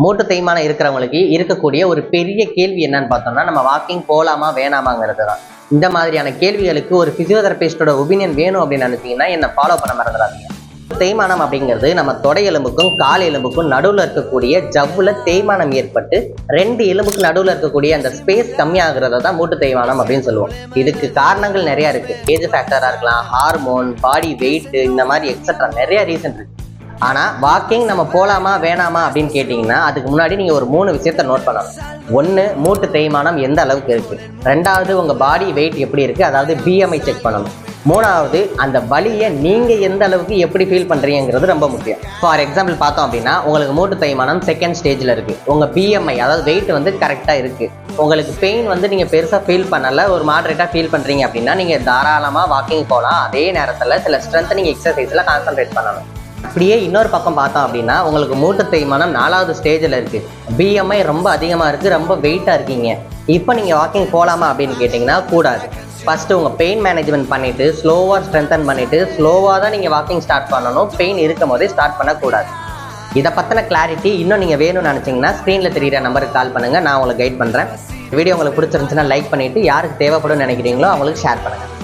மூட்டு தேய்மானம் இருக்கிறவங்களுக்கு இருக்கக்கூடிய ஒரு பெரிய கேள்வி என்னன்னு பார்த்தோம்னா, நம்ம வாக்கிங் போகலாமா வேணாமாங்கிறது தான். இந்த மாதிரியான கேள்விகளுக்கு ஒரு பிசியோதெரபிஸ்டோட ஒப்பீனியன் வேணும் அப்படின்னு நினைச்சீங்கன்னா என்னை ஃபாலோ பண்ண மறந்துடாதீங்க. தேய்மானம் அப்படிங்கிறது நம்ம தொடை எலும்புக்கும் கால் எலும்புக்கும் நடுவில் இருக்கக்கூடிய ஜவ்வுல தேய்மானம் ஏற்பட்டு 2 எலும்புக்கு நடுவில் இருக்கக்கூடிய அந்த ஸ்பேஸ் கம்மியாகிறத தான் மூட்டு தேய்மானம் அப்படின்னு சொல்லுவோம். இதுக்கு காரணங்கள் நிறைய இருக்கு. ஏஜ் ஃபேக்டரா இருக்கலாம், ஹார்மோன், பாடி வெயிட், இந்த மாதிரி எக்ஸெட்ரா நிறைய ரீசன் இருக்கு. ஆனால் வாக்கிங் நம்ம போகலாமா வேணாமா அப்படின்னு கேட்டிங்கன்னா அதுக்கு முன்னாடி நீங்கள் ஒரு 3 விஷயத்த நோட் பண்ணணும். 1, மூட்டு தேய்மானம் எந்த அளவுக்கு இருக்குது. 2வது, உங்கள் பாடி வெயிட் எப்படி இருக்குது, அதாவது பிஎம்ஐ செக் பண்ணணும். 3வது, அந்த வலியை நீங்கள் எந்த அளவுக்கு எப்படி ஃபீல் பண்ணுறீங்கிறது ரொம்ப முக்கியம். ஃபார் எக்ஸாம்பிள் பார்த்தோம் அப்படின்னா, உங்களுக்கு மூட்டு தேய்மானம் 2nd ஸ்டேஜில் இருக்குது. உங்கள் பிஎம்ஐ அதாவது வெயிட் வந்து கரெக்டாக இருக்குது. உங்களுக்கு பெயின் வந்து நீங்கள் பெருசாக ஃபீல் பண்ணலை, ஒரு மாடரேட்டாக ஃபீல் பண்ணுறீங்க அப்படின்னா நீங்கள் தாராளமாக வாக்கிங் போகலாம். அதே நேரத்தில் சில ஸ்ட்ரென்தனிங் எக்ஸசைஸில் கான்சன்ட்ரேட் பண்ணணும். அப்படியே இன்னொரு பக்கம் பார்த்தோம் அப்படின்னா, உங்களுக்கு மூட்டு தேய்மானம் 4வது ஸ்டேஜில் இருக்குது. பிஎம்ஐ ரொம்ப அதிகமாக இருக்குது, ரொம்ப வெயிட்டாக இருக்கீங்க. இப்போ நீங்கள் வாக்கிங் போகலாமா அப்படின்னு கேட்டிங்கன்னா கூடாது. ஃபஸ்ட்டு உங்கள் பெயின் மேனேஜ்மெண்ட் பண்ணிவிட்டு ஸ்லோவாக ஸ்ட்ரென்தன் பண்ணிவிட்டு ஸ்லோவாக தான் நீங்கள் வாக்கிங் ஸ்டார்ட் பண்ணணும். பெயின் இருக்கும் போதே ஸ்டார்ட் பண்ணக்கூடாது. இதை பற்றின கிளாரிட்டி இன்னும் நீங்கள் வேணும்னு நினச்சிங்கன்னா ஸ்க்ரீனில் தெரிகிற நம்பருக்கு கால் பண்ணுங்கள், நான் உங்களுக்கு கைட் பண்ணுறேன். வீடியோ உங்களுக்கு பிடிச்சிருந்துச்சுன்னா லைக் பண்ணிவிட்டு யாருக்கு தேவைப்படும்னு நினைக்கிறீங்களோ அவங்களுக்கு ஷேர் பண்ணுங்கள்.